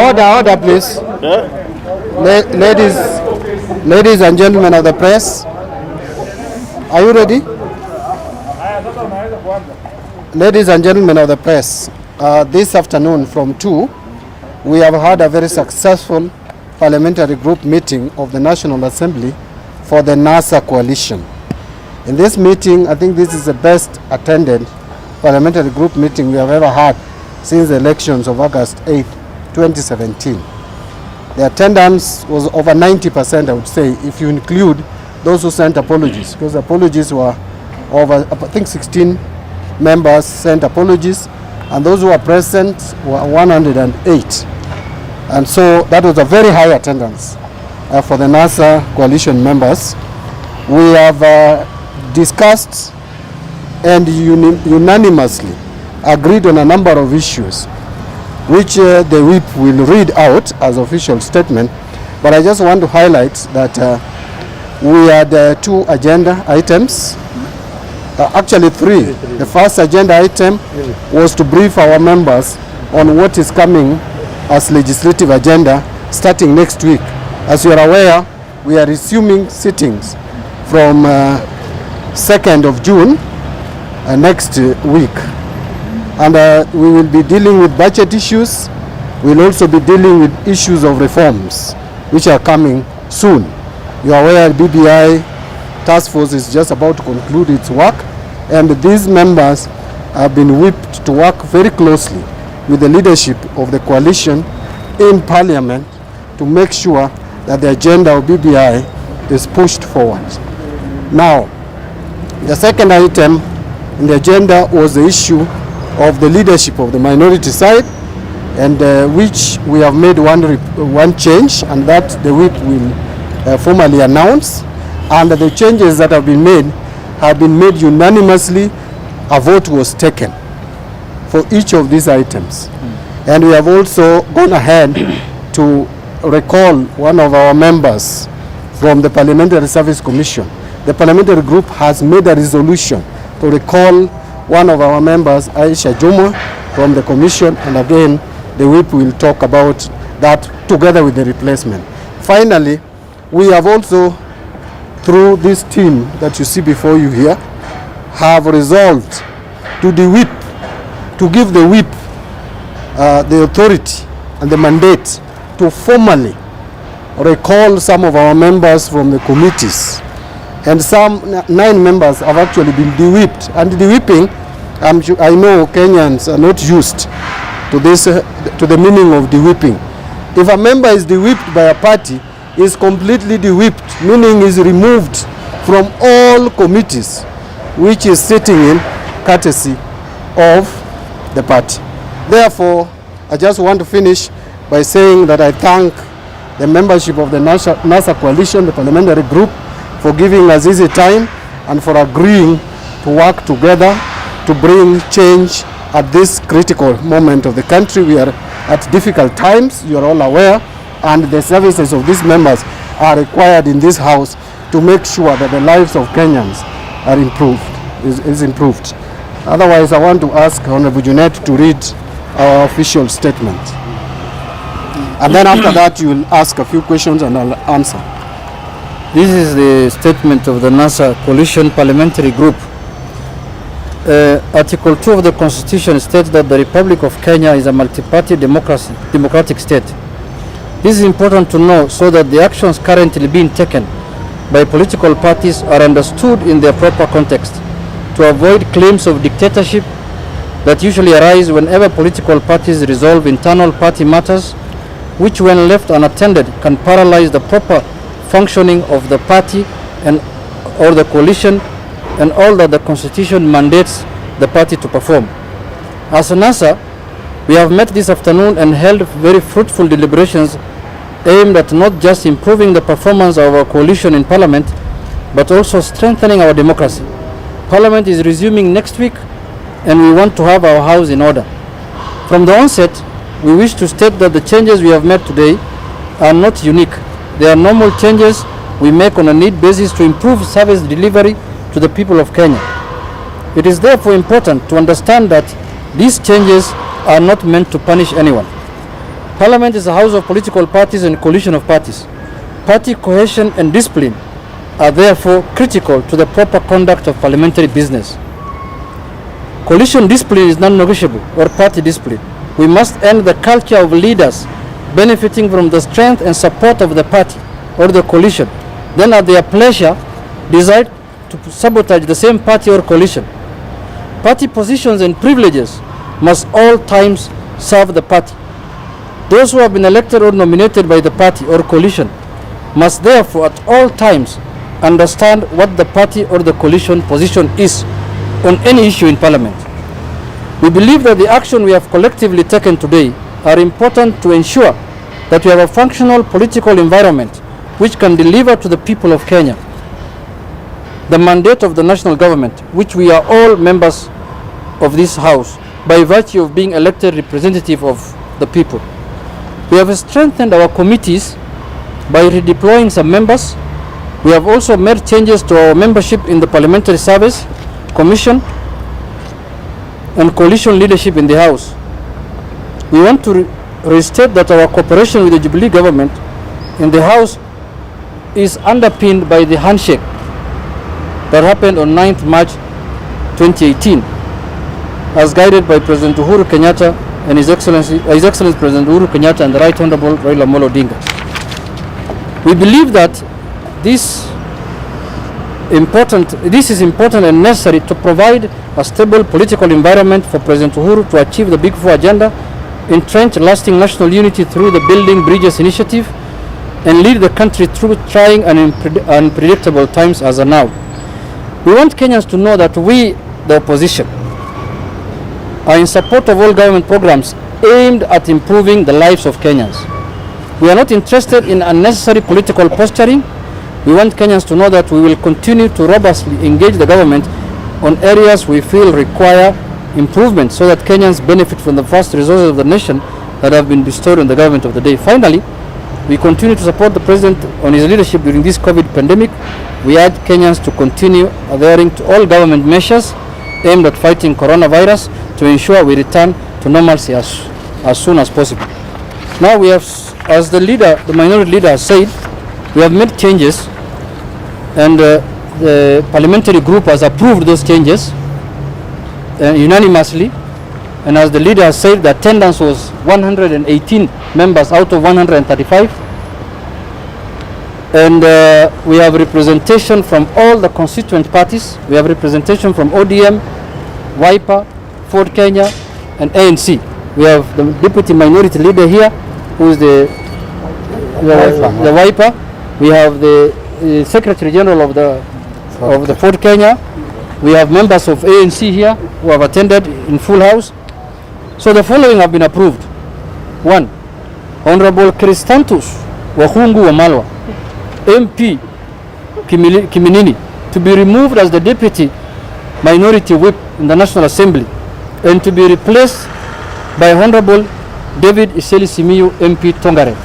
Order, please. Ladies and gentlemen of the press, are you ready? Ladies and gentlemen of the press, this afternoon from 2, we have had a very successful parliamentary group meeting of the National Assembly for the NASA coalition. In this meeting, I think this is the best attended parliamentary group meeting we have ever had since the elections of August 8, 2017. The attendance was over 90%, I would say, if you include those who sent apologies, because apologies were over, I think 16 members sent apologies, and those who were present were 108. And so that was a very high attendance for the NASA coalition members. We have discussed and unanimously agreed on a number of issues, which the whip will read out as official statement. But I just want to highlight that we had 2 agenda items, actually 3. The first agenda item was to brief our members on what is coming as legislative agenda starting next week. As you are aware, we are resuming sittings from 2nd of June next week. And we will be dealing with budget issues. We'll also be dealing with issues of reforms, which are coming soon. You are aware BBI task force is just about to conclude its work, and these members have been whipped to work very closely with the leadership of the coalition in Parliament to make sure that the agenda of BBI is pushed forward. Now, the second item in the agenda was the issue of the leadership of the minority side, and which we have made one change, and that the whip will formally announce. And the changes that have been made unanimously. A vote was taken for each of these items. And we have also gone ahead to recall one of our members from the Parliamentary Service Commission. The parliamentary group has made a resolution to recall one of our members, Aisha Jumwa, from the commission, and again, the whip will talk about that together with the replacement. Finally, we have also, through this team that you see before you here, have resolved to give the whip the authority and the mandate to formally recall some of our members from the committees. And some 9 members have actually been de-whipped. And de-whipping, I know Kenyans are not used to this, to the meaning of de-whipping. If a member is de-whipped by a party, he is completely de-whipped, meaning is removed from all committees, which is sitting in courtesy of the party. Therefore, I just want to finish by saying that I thank the membership of the NASA coalition, the parliamentary group, for giving us easy time and for agreeing to work together to bring change at this critical moment of the country. We are at difficult times, you are all aware, and the services of these members are required in this house to make sure that the lives of Kenyans are improved. Otherwise, I want to ask Honorable Junet to read our official statement. And then after that, you will ask a few questions and I'll answer. This is the statement of the NASA Coalition Parliamentary Group. Article 2 of the Constitution states that the Republic of Kenya is a multi-party democratic state. This is important to know so that the actions currently being taken by political parties are understood in their proper context, to avoid claims of dictatorship that usually arise whenever political parties resolve internal party matters, which when left unattended can paralyze the proper functioning of the party and or the coalition and all that the Constitution mandates the party to perform. As NASA, We have met this afternoon and held very fruitful deliberations aimed at not just improving the performance of our coalition in Parliament, but also strengthening our democracy. Parliament is resuming next week, and we want to have our house in order. From the onset, we wish to state that the changes we have made today are not unique. They are normal changes we make on a need basis to improve service delivery to the people of Kenya. It is therefore important to understand that these changes are not meant to punish anyone. Parliament is a house of political parties and coalition of parties. Party cohesion and discipline are therefore critical to the proper conduct of parliamentary business. Coalition discipline is non-negotiable, or party discipline. We must end the culture of leaders benefiting from the strength and support of the party or the coalition, then at their pleasure decide to sabotage the same party or coalition. Party positions and privileges must all times serve the party. Those who have been elected or nominated by the party or coalition must therefore at all times understand what the party or the coalition position is on any issue in Parliament. We believe that the action we have collectively taken today are important to ensure that we have a functional political environment which can deliver to the people of Kenya the mandate of the national government, which we are all members of this house by virtue of being elected representative of the people. We have strengthened our committees by redeploying some members. We have also made changes to our membership in the Parliamentary Service Commission and coalition leadership in the House. We want to restate that our cooperation with the Jubilee government in the House is underpinned by the handshake that happened on 9th March 2018, as guided by President Uhuru Kenyatta and His Excellency President Uhuru Kenyatta and the Right Honorable Raila Odinga. We believe that this is important and necessary to provide a stable political environment for President Uhuru to achieve the Big Four agenda, entrench lasting national unity through the Building Bridges initiative, and lead the country through trying and unpredictable times as of now. We want Kenyans to know that we, the opposition, are in support of all government programs aimed at improving the lives of Kenyans. We are not interested in unnecessary political posturing. We want Kenyans to know that we will continue to robustly engage the government on areas we feel require improvement so that Kenyans benefit from the vast resources of the nation that have been bestowed on the government of the day. Finally, we continue to support the President on his leadership during this COVID pandemic. We urge Kenyans to continue adhering to all government measures aimed at fighting coronavirus to ensure we return to normalcy as soon as possible. Now we have, as the minority leader has said, we have made changes, and the parliamentary group has approved those changes unanimously. And as the leader has said, the attendance was 118 members out of 135. And we have representation from all the constituent parties. We have representation from ODM, Wiper, Ford Kenya, and ANC. We have the deputy minority leader here, who is the Wiper. We have the Secretary General of the Ford Kenya. We have members of ANC here who have attended in full house. So the following have been approved. 1. Honorable Christantus Wahungu Wamalwa, MP Kiminini, to be removed as the deputy minority whip in the National Assembly and to be replaced by Honorable David Iseli Simiyu, MP Tongare.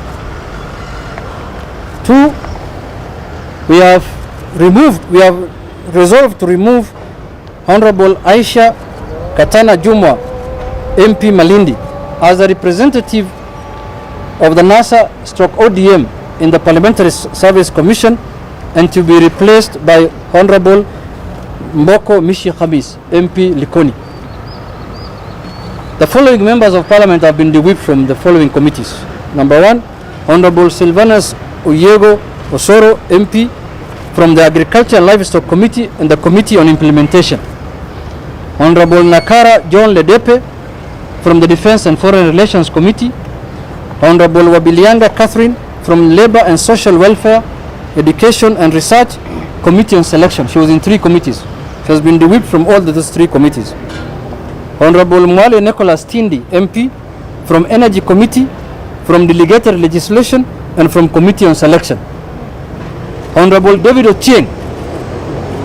2. We have resolved to remove Honorable Aisha Jumwa, MP Malindi, as a representative of the NASA/ODM in the Parliamentary Service Commission and to be replaced by Honorable Mboko Mishi Khamis, MP Likoni. The following members of Parliament have been de-whipped from the following committees. Number 1, Honorable Silvanus Uyego Osoro, MP, from the Agriculture and Livestock Committee and the Committee on Implementation. Honorable Nakara John Ledepe, from the Defense and Foreign Relations Committee. Honorable Wabilianga Catherine, from Labor and Social Welfare, Education and Research Committee on Selection. She was in 3 committees. She has been de-whipped from all those 3 committees. Honorable Mwale Nicholas Tindi, MP, from Energy Committee, from Delegated Legislation, and from Committee on Selection. Honorable David Ochieng,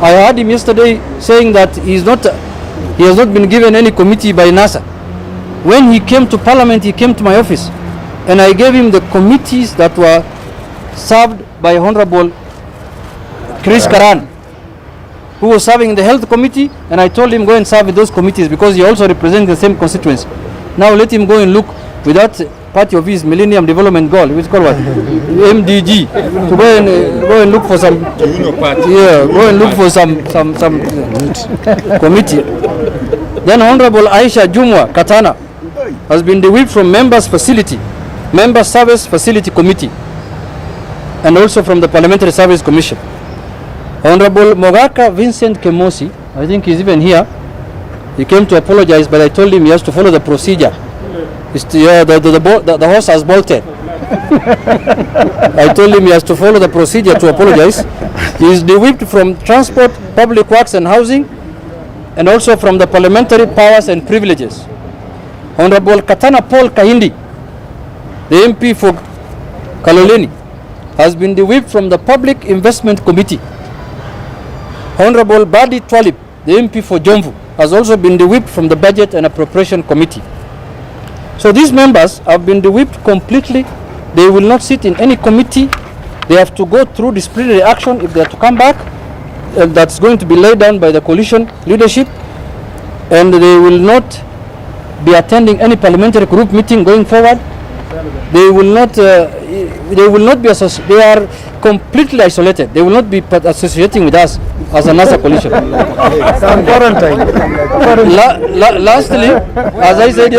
I heard him yesterday saying that he has not been given any committee by NASA. When he came to Parliament, he came to my office, and I gave him the committees that were served by Honorable Chris Karan, who was serving in the Health Committee, and I told him go and serve in those committees because he also represents the same constituency. Now let him go and look with that party of his Millennium Development Goal, which is called what? MDG. To go and look for some. Go and look for some committee. Then Honorable Aisha Jumwa Katana has been the whip from Members Service Facility Committee, and also from the Parliamentary Service Commission. Honorable Mogaka Vincent Kemosi, I think he's even here. He came to apologize, but I told him he has to follow the procedure. The horse has bolted. I told him he has to follow the procedure to apologize. He is whipped from Transport, Public Works and Housing, and also from the Parliamentary Powers and Privileges. Honorable Katana Paul Kahindi, the MP for Kaloleni, has been whipped from the Public Investment Committee. Honorable Badi Twalib, the MP for Jomvu, has also been whipped from the Budget and Appropriation Committee. So these members have been whipped completely. They will not sit in any committee. They have to go through disciplinary action if they are to come back. That's going to be laid down by the coalition leadership, and they will not be attending any parliamentary group meeting going forward. They will not be associated. They are completely isolated. They will not be associating with us as a NASA coalition. Lastly, as I said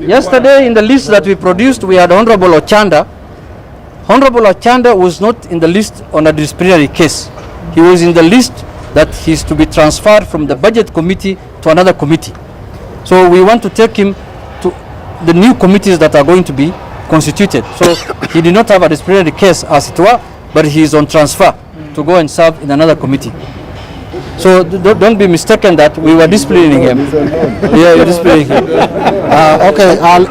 yesterday in the list that we produced, we had Honorable Ochanda. Honorable Ochanda was not in the list on a disciplinary case. He was in the list that he is to be transferred from the Budget Committee to another committee. So we want to take him to the new committees that are going to be constituted. So he did not have a disciplinary case as it were, but he is on transfer to go and serve in another committee. So don't be mistaken that we were disciplining him. Yeah, you're disciplining him. Okay, I'll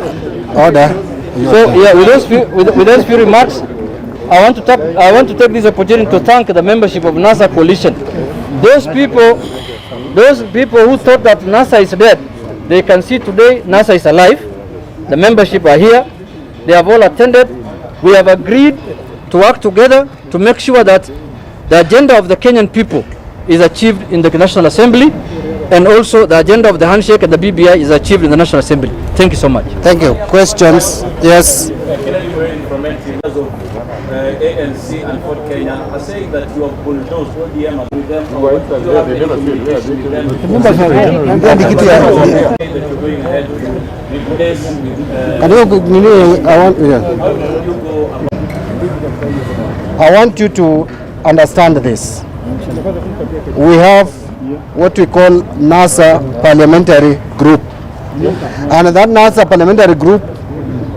order. So yeah, with those few remarks, I want to take this opportunity to thank the membership of NASA coalition. Those people who thought that NASA is dead, they can see today NASA is alive. The membership are here. They have all attended. We have agreed to work together to make sure that the agenda of the Kenyan people is achieved in the National Assembly, and also the agenda of the handshake and the BBI is achieved in the National Assembly. Thank you so much. Thank you. Questions? Yes. ANC and Ford Kenya are saying that you have bulldozed ODM and with them. I want you to understand this. We have what we call NASA Parliamentary Group. And that NASA Parliamentary Group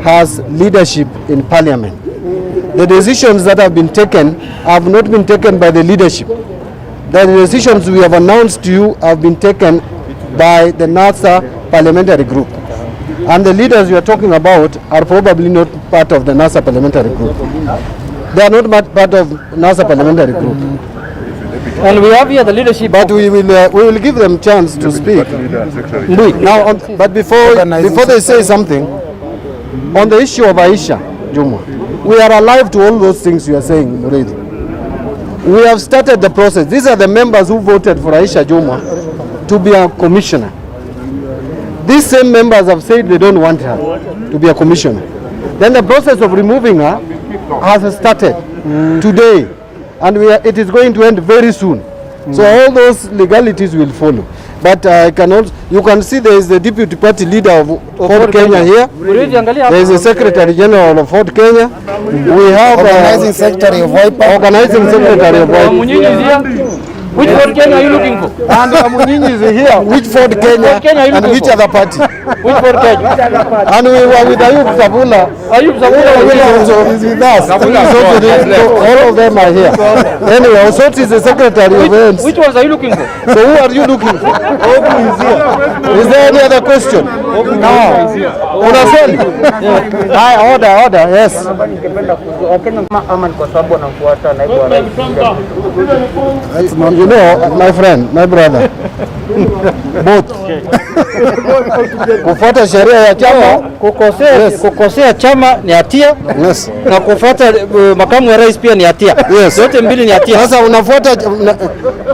has leadership in Parliament. The decisions that have been taken have not been taken by the leadership. The decisions we have announced to you have been taken by the NASA Parliamentary Group. And the leaders you are talking about are probably not part of the NASA Parliamentary Group. They are not part of NASA Parliamentary Group. And we have here the leadership. But we will give them chance to speak. Now, but before they say something, on the issue of Aisha Jumwa, we are alive to all those things you are saying already. We have started the process. These are the members who voted for Aisha Jumwa to be a commissioner. These same members have said they don't want her to be a commissioner. Then the process of removing her has started today, and it is going to end very soon. So all those legalities will follow. But you can see there is the deputy party leader of Ford Kenya here. There is the secretary general of Ford Kenya. We have organizing secretary of Wiper. Organizing secretary of Wiper. Which Ford Kenya are you looking for? And Amunyinyi is here. Which Ford Kenya Kenya are you and looking which for? other party? Which Ford Kenya? And we were with Ayub Sabula. Ayub Sabula is with us. All of them are here. Anyway, Osoti is the secretary of ANC. Which ones are you looking for? So who are you looking for? Ogu is here. Is there any other question? No. Una swali? Haya, order, yes. You know, my friend, my brother, both. Kufuata sheria ya chama, kukosea chama ni hatia, yes, na kufuata makamu wa rais pia ni hatia. Yes. Yote mbili ni hatia. Sasa unafuata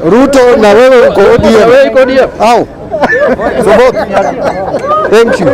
Ruto na wewe uko ODM. Au? So both. Thank you.